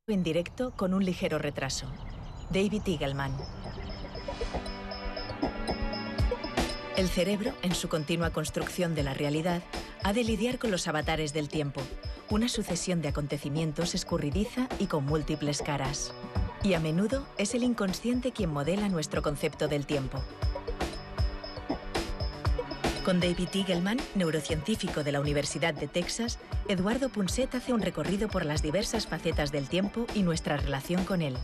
En directo con un ligero retraso. David Eagleman. El cerebro, en su continua construcción de la realidad, ha de lidiar con los avatares del tiempo, una sucesión de acontecimientos escurridiza y con múltiples caras. Y a menudo es el inconsciente quien modela nuestro concepto del tiempo. Con David Eagleman, neurocientífico de la Universidad de Texas, Eduardo Punset hace un recorrido por las diversas facetas del tiempo y nuestra relación con él.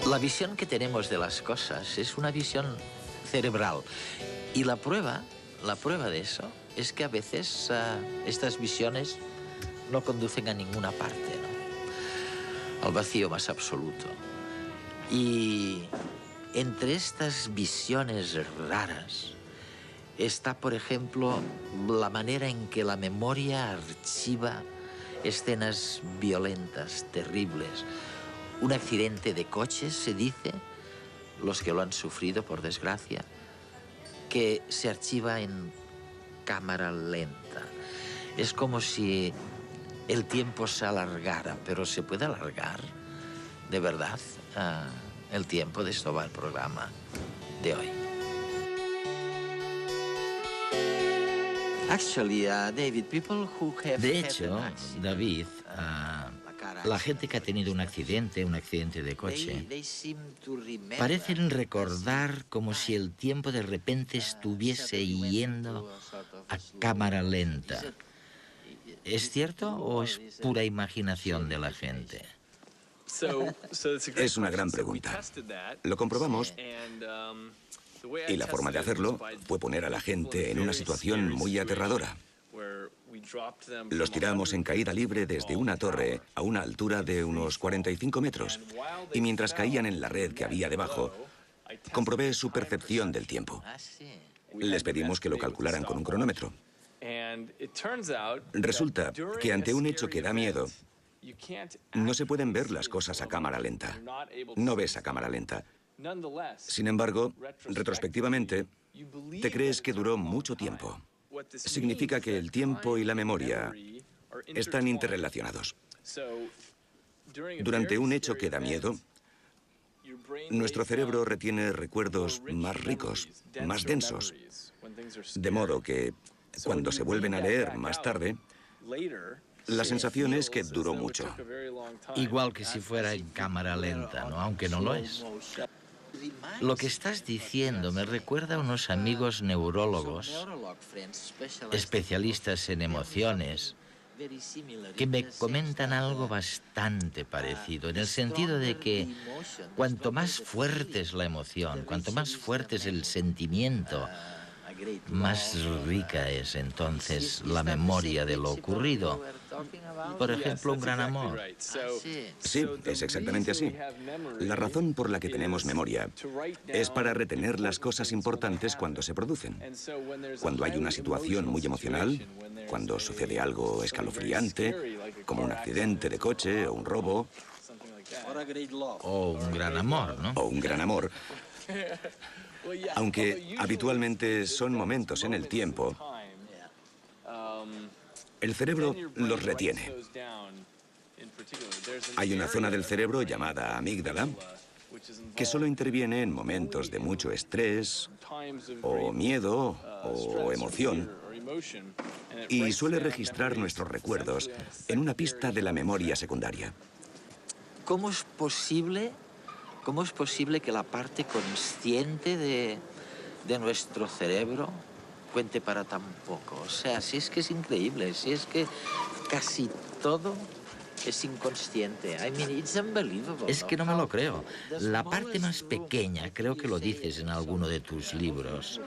La visión que tenemos de las cosas es una visión cerebral. Y la prueba de eso es que a veces estas visiones no conducen a ninguna parte, ¿no? Al vacío más absoluto. Y entre estas visiones raras está, por ejemplo, la manera en que la memoria archiva escenas violentas, terribles. Un accidente de coche, se dice, los que lo han sufrido, por desgracia, que se archiva en cámara lenta. Es como si el tiempo se alargara, pero ¿se puede alargar de verdad el tiempo? De esto va el programa de hoy. De hecho, David, la gente que ha tenido un accidente de coche, parecen recordar como si el tiempo de repente estuviese yendo a cámara lenta. ¿Es cierto o es pura imaginación de la gente? Es una gran pregunta. Lo comprobamos y la forma de hacerlo fue poner a la gente en una situación muy aterradora. Los tiramos en caída libre desde una torre a una altura de unos 45 metros y mientras caían en la red que había debajo, comprobé su percepción del tiempo. Les pedimos que lo calcularan con un cronómetro. Resulta que ante un hecho que da miedo, no se pueden ver las cosas a cámara lenta. No ves a cámara lenta. Sin embargo, retrospectivamente, te crees que duró mucho tiempo. Significa que el tiempo y la memoria están interrelacionados. Durante un hecho que da miedo, nuestro cerebro retiene recuerdos más ricos, más densos, de modo que cuando se vuelven a leer más tarde, la sensación es que duró mucho. Igual que si fuera en cámara lenta, ¿no? Aunque no lo es. Lo que estás diciendo me recuerda a unos amigos neurólogos, especialistas en emociones, que me comentan algo bastante parecido, en el sentido de que cuanto más fuerte es la emoción, cuanto más fuerte es el sentimiento, más rica es entonces la memoria de lo ocurrido. Por ejemplo, un gran amor. Sí, es exactamente así. La razón por la que tenemos memoria es para retener las cosas importantes cuando se producen. Cuando hay una situación muy emocional, cuando sucede algo escalofriante, como un accidente de coche o un robo. O un gran amor, ¿no? O un gran amor. Aunque habitualmente son momentos en el tiempo, el cerebro los retiene. Hay una zona del cerebro llamada amígdala que solo interviene en momentos de mucho estrés o miedo o emoción y suele registrar nuestros recuerdos en una pista de la memoria secundaria. ¿Cómo es posible que la parte consciente de nuestro cerebro cuente para tan poco? O sea, si es que es increíble, si es que casi todo es inconsciente. I mean, it's unbelievable. Es que no me lo creo. La parte más pequeña, creo que lo dices en alguno de tus libros,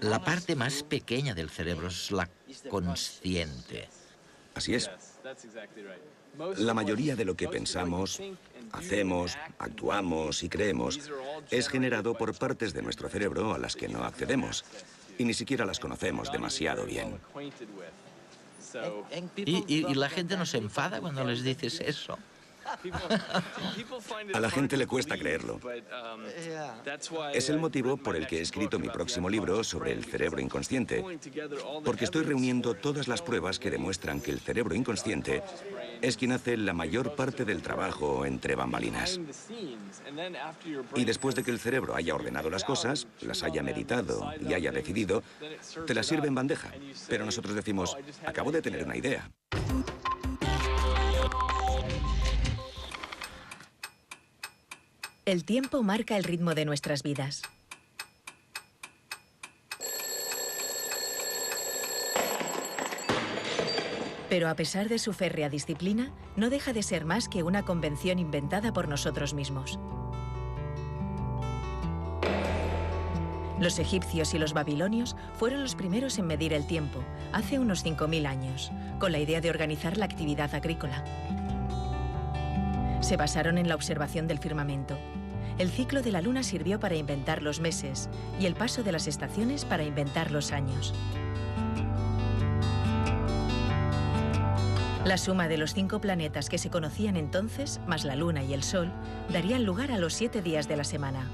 la parte más pequeña del cerebro es la consciente. Así es. La mayoría de lo que pensamos, hacemos, actuamos y creemos es generado por partes de nuestro cerebro a las que no accedemos y ni siquiera las conocemos demasiado bien. ¿Y la gente no se enfada cuando les dices eso? A la gente le cuesta creerlo. Es el motivo por el que he escrito mi próximo libro sobre el cerebro inconsciente, porque estoy reuniendo todas las pruebas que demuestran que el cerebro inconsciente es quien hace la mayor parte del trabajo entre bambalinas. Y después de que el cerebro haya ordenado las cosas, las haya meditado y haya decidido, te las sirve en bandeja. Pero nosotros decimos, acabo de tener una idea. El tiempo marca el ritmo de nuestras vidas. Pero a pesar de su férrea disciplina, no deja de ser más que una convención inventada por nosotros mismos. Los egipcios y los babilonios fueron los primeros en medir el tiempo, hace unos 5000 años, con la idea de organizar la actividad agrícola. Se basaron en la observación del firmamento. El ciclo de la luna sirvió para inventar los meses y el paso de las estaciones para inventar los años. La suma de los 5 planetas que se conocían entonces, más la luna y el sol, darían lugar a los 7 días de la semana.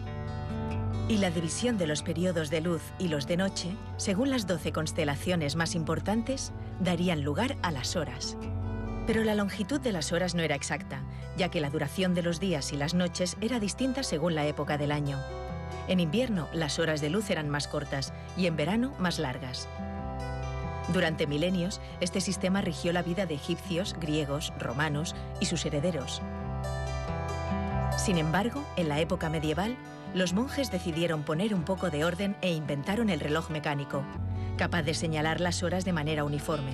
Y la división de los periodos de luz y los de noche, según las 12 constelaciones más importantes, darían lugar a las horas. Pero la longitud de las horas no era exacta, ya que la duración de los días y las noches era distinta según la época del año. En invierno, las horas de luz eran más cortas y en verano, más largas. Durante milenios, este sistema rigió la vida de egipcios, griegos, romanos y sus herederos. Sin embargo, en la época medieval, los monjes decidieron poner un poco de orden e inventaron el reloj mecánico, capaz de señalar las horas de manera uniforme.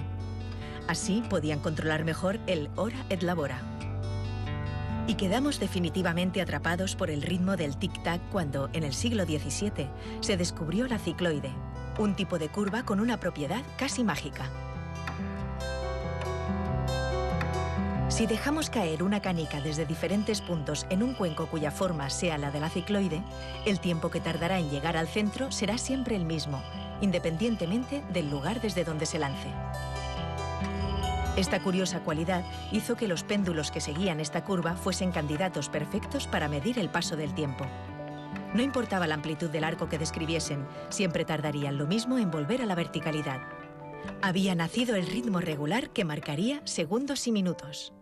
Así podían controlar mejor el hora et labora. Y quedamos definitivamente atrapados por el ritmo del tic-tac cuando, en el siglo XVII, se descubrió la cicloide, un tipo de curva con una propiedad casi mágica. Si dejamos caer una canica desde diferentes puntos en un cuenco cuya forma sea la de la cicloide, el tiempo que tardará en llegar al centro será siempre el mismo, independientemente del lugar desde donde se lance. Esta curiosa cualidad hizo que los péndulos que seguían esta curva fuesen candidatos perfectos para medir el paso del tiempo. No importaba la amplitud del arco que describiesen, siempre tardarían lo mismo en volver a la verticalidad. Había nacido el ritmo regular que marcaría segundos y minutos.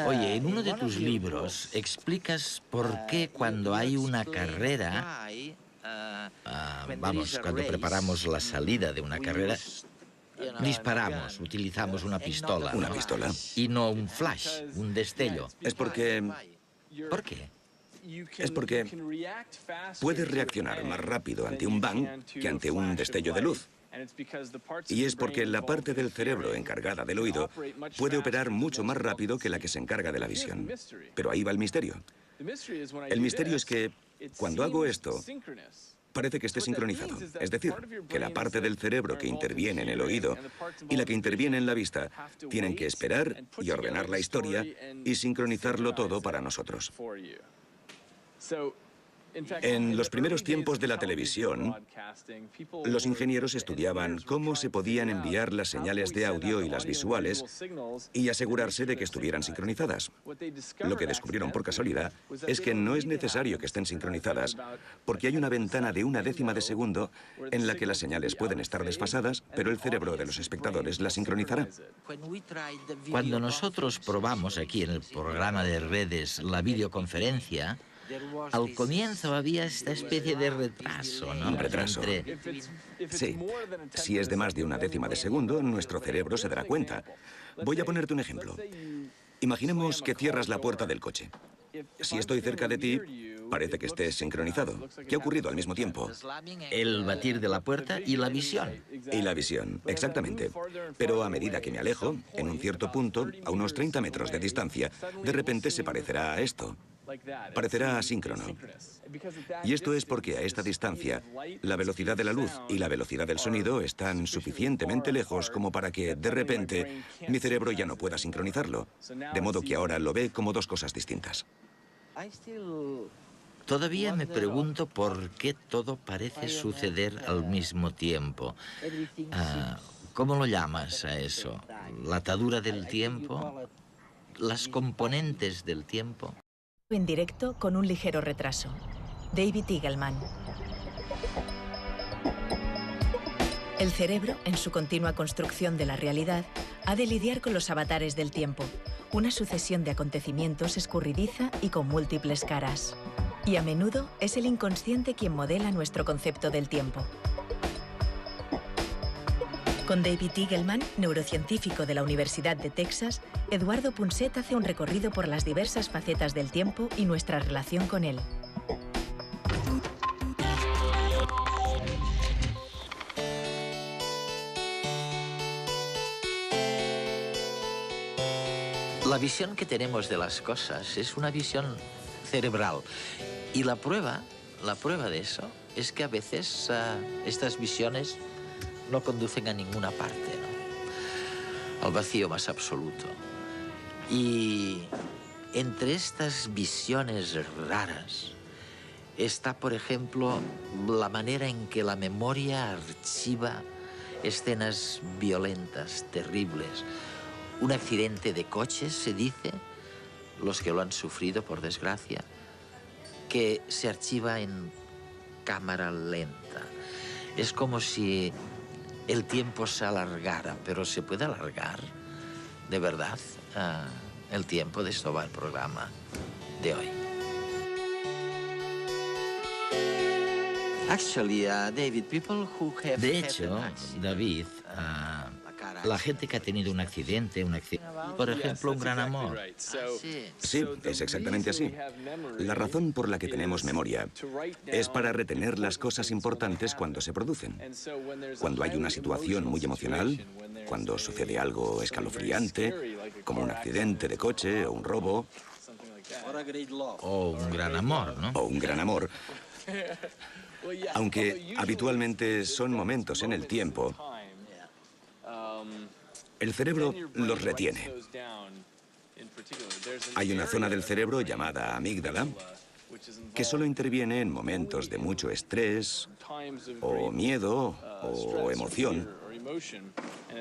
Oye, en uno de tus libros explicas por qué cuando hay una carrera, cuando preparamos la salida de una carrera, disparamos, utilizamos una pistola. ¿Una pistola? Y no un flash, un destello. Es porque... ¿Por qué? Es porque puedes reaccionar más rápido ante un bang que ante un destello de luz. Y es porque la parte del cerebro encargada del oído puede operar mucho más rápido que la que se encarga de la visión. Pero ahí va el misterio. El misterio es que cuando hago esto, parece que esté sincronizado. Es decir, que la parte del cerebro que interviene en el oído y la que interviene en la vista tienen que esperar y ordenar la historia y sincronizarlo todo para nosotros. En los primeros tiempos de la televisión, los ingenieros estudiaban cómo se podían enviar las señales de audio y las visuales y asegurarse de que estuvieran sincronizadas. Lo que descubrieron por casualidad es que no es necesario que estén sincronizadas, porque hay una ventana de 1/10 de segundo en la que las señales pueden estar desfasadas, pero el cerebro de los espectadores las sincronizará. Cuando nosotros probamos aquí en el programa de redes la videoconferencia, al comienzo había esta especie de retraso, ¿no? Un retraso. Sí. Si es de más de 1/10 de segundo, nuestro cerebro se dará cuenta. Voy a ponerte un ejemplo. Imaginemos que cierras la puerta del coche. Si estoy cerca de ti, parece que estés sincronizado. ¿Qué ha ocurrido al mismo tiempo? El batir de la puerta y la visión. Y la visión, exactamente. Pero a medida que me alejo, en un cierto punto, a unos 30 metros de distancia, de repente se parecerá a esto. Parecerá asíncrono. Y esto es porque a esta distancia, la velocidad de la luz y la velocidad del sonido están suficientemente lejos como para que, de repente, mi cerebro ya no pueda sincronizarlo. De modo que ahora lo ve como dos cosas distintas. Todavía me pregunto por qué todo parece suceder al mismo tiempo. ¿Cómo lo llamas a eso? ¿La atadura del tiempo? ¿Las componentes del tiempo? En directo con un ligero retraso. David Eagleman. El cerebro, en su continua construcción de la realidad, ha de lidiar con los avatares del tiempo, una sucesión de acontecimientos escurridiza y con múltiples caras. Y a menudo es el inconsciente quien modela nuestro concepto del tiempo. Con David Eagleman, neurocientífico de la Universidad de Texas, Eduardo Punset hace un recorrido por las diversas facetas del tiempo y nuestra relación con él. La visión que tenemos de las cosas es una visión cerebral. Y la prueba de eso es que a veces estas visiones no conducen a ninguna parte, ¿no? Al vacío más absoluto. Y entre estas visiones raras está, por ejemplo, la manera en que la memoria archiva escenas violentas, terribles. Un accidente de coche, se dice, los que lo han sufrido, por desgracia, que se archiva en cámara lenta. Es como si el tiempo se alargara, pero ¿se puede alargar de verdad el tiempo? De esto va el programa de hoy. De hecho, David, la gente que ha tenido un accidente, por ejemplo, un gran amor. Sí, es exactamente así. La razón por la que tenemos memoria es para retener las cosas importantes cuando se producen. Cuando hay una situación muy emocional, cuando sucede algo escalofriante, como un accidente de coche o un robo. O un gran amor, ¿no? O un gran amor. Aunque habitualmente son momentos en el tiempo, el cerebro los retiene. Hay una zona del cerebro llamada amígdala que solo interviene en momentos de mucho estrés o miedo o emoción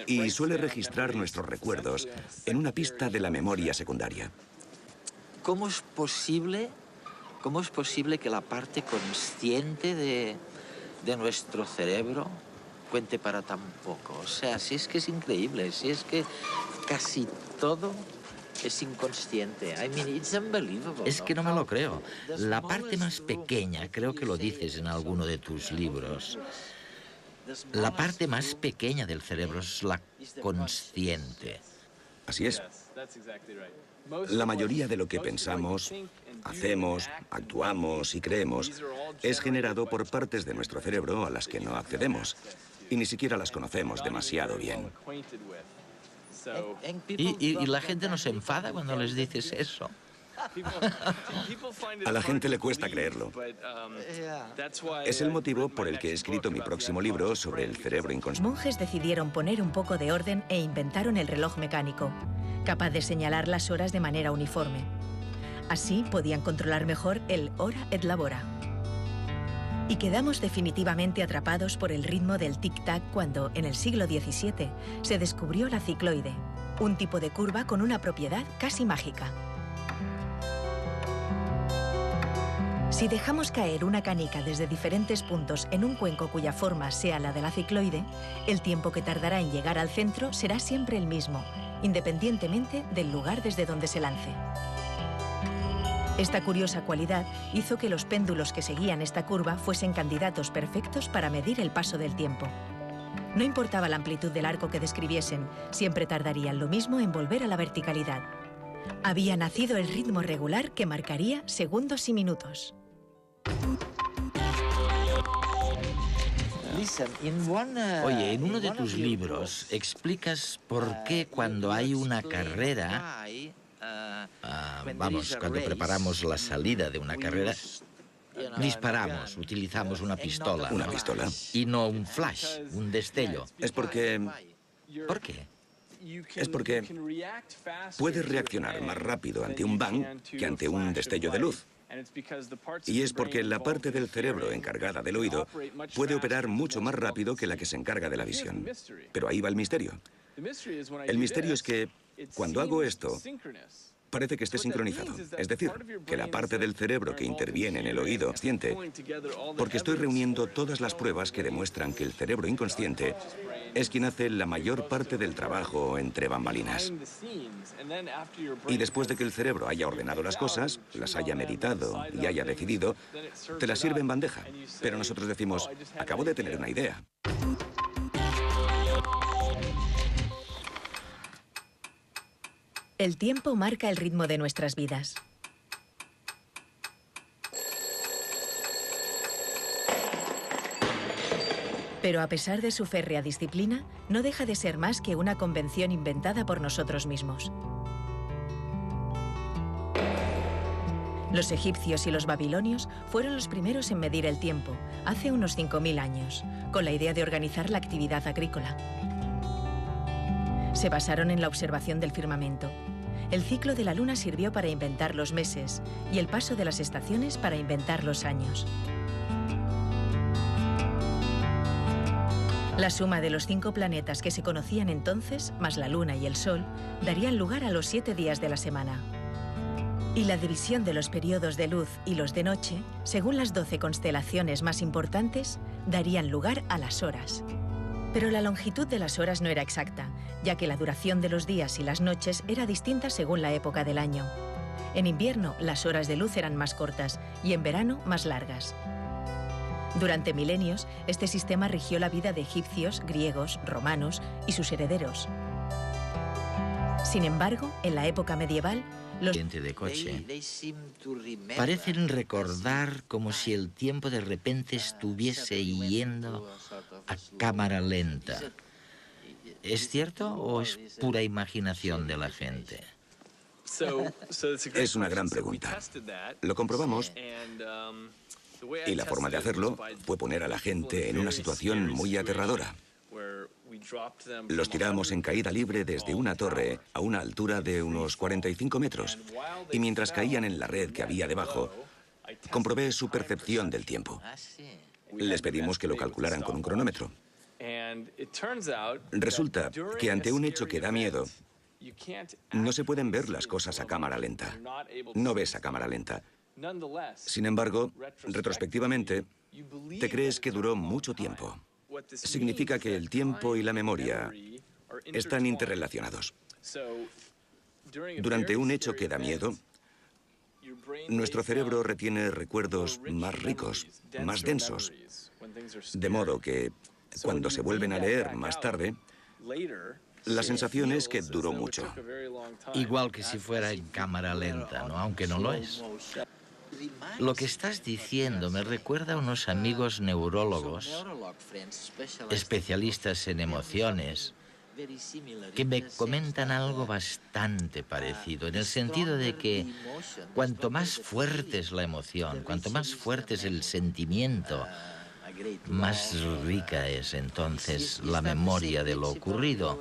y suele registrar nuestros recuerdos en una pista de la memoria secundaria. ¿Cómo es posible que la parte consciente de nuestro cerebro cuente para tan poco? O sea, si es que es increíble, si es que casi todo es inconsciente. I mean, it's unbelievable. Es que no me lo creo. La parte más pequeña, creo que lo dices en alguno de tus libros, la parte más pequeña del cerebro es la consciente. Así es. La mayoría de lo que pensamos, hacemos, actuamos y creemos es generado por partes de nuestro cerebro a las que no accedemos y ni siquiera las conocemos demasiado bien. ¿Y la gente no se enfada cuando les dices eso? A la gente le cuesta creerlo. Es el motivo por el que he escrito mi próximo libro sobre el cerebro inconsciente. Los monjes decidieron poner un poco de orden e inventaron el reloj mecánico, capaz de señalar las horas de manera uniforme. Así podían controlar mejor el hora et labora. Y quedamos definitivamente atrapados por el ritmo del tic-tac cuando, en el siglo XVII, se descubrió la cicloide, un tipo de curva con una propiedad casi mágica. Si dejamos caer una canica desde diferentes puntos en un cuenco cuya forma sea la de la cicloide, el tiempo que tardará en llegar al centro será siempre el mismo, independientemente del lugar desde donde se lance. Esta curiosa cualidad hizo que los péndulos que seguían esta curva fuesen candidatos perfectos para medir el paso del tiempo. No importaba la amplitud del arco que describiesen, siempre tardarían lo mismo en volver a la verticalidad. Había nacido el ritmo regular que marcaría segundos y minutos. Oye, en uno de tus libros explicas por qué cuando hay una carrera, cuando preparamos la salida de una carrera, disparamos, utilizamos una pistola. ¿Una pistola? Y no un flash, un destello. Es porque... ¿Por qué? Es porque puedes reaccionar más rápido ante un bang que ante un destello de luz. Y es porque la parte del cerebro encargada del oído puede operar mucho más rápido que la que se encarga de la visión. Pero ahí va el misterio. El misterio es que cuando hago esto, parece que esté sincronizado. Es decir, que la parte del cerebro que interviene en el oído consciente, porque estoy reuniendo todas las pruebas que demuestran que el cerebro inconsciente es quien hace la mayor parte del trabajo entre bambalinas. Y después de que el cerebro haya ordenado las cosas, las haya meditado y haya decidido, te las sirve en bandeja. Pero nosotros decimos, acabo de tener una idea. El tiempo marca el ritmo de nuestras vidas. Pero a pesar de su férrea disciplina, no deja de ser más que una convención inventada por nosotros mismos. Los egipcios y los babilonios fueron los primeros en medir el tiempo, hace unos 5000 años, con la idea de organizar la actividad agrícola. Se basaron en la observación del firmamento. El ciclo de la luna sirvió para inventar los meses y el paso de las estaciones para inventar los años. La suma de los 5 planetas que se conocían entonces, más la luna y el sol, darían lugar a los 7 días de la semana. Y la división de los periodos de luz y los de noche, según las 12 constelaciones más importantes, darían lugar a las horas. Pero la longitud de las horas no era exacta, ya que la duración de los días y las noches era distinta según la época del año. En invierno, las horas de luz eran más cortas y en verano, más largas. Durante milenios, este sistema rigió la vida de egipcios, griegos, romanos y sus herederos. Sin embargo, en la época medieval, los de coche parecen recordar como si el tiempo de repente estuviese yendo a cámara lenta. ¿Es cierto o es pura imaginación de la gente? Es una gran pregunta. Lo comprobamos y la forma de hacerlo fue poner a la gente en una situación muy aterradora. Los tiramos en caída libre desde una torre a una altura de unos 45 metros. Y mientras caían en la red que había debajo, comprobé su percepción del tiempo. Les pedimos que lo calcularan con un cronómetro. Resulta que ante un hecho que da miedo, no se pueden ver las cosas a cámara lenta. No ves a cámara lenta. Sin embargo, retrospectivamente, te crees que duró mucho tiempo. Significa que el tiempo y la memoria están interrelacionados. Durante un hecho que da miedo, nuestro cerebro retiene recuerdos más ricos, más densos, de modo que cuando se vuelven a leer más tarde, la sensación es que duró mucho. Igual que si fuera en cámara lenta, ¿no? Aunque no lo es. Lo que estás diciendo me recuerda a unos amigos neurólogos, especialistas en emociones, que me comentan algo bastante parecido, en el sentido de que cuanto más fuerte es la emoción, cuanto más fuerte es el sentimiento, más rica es entonces la memoria de lo ocurrido.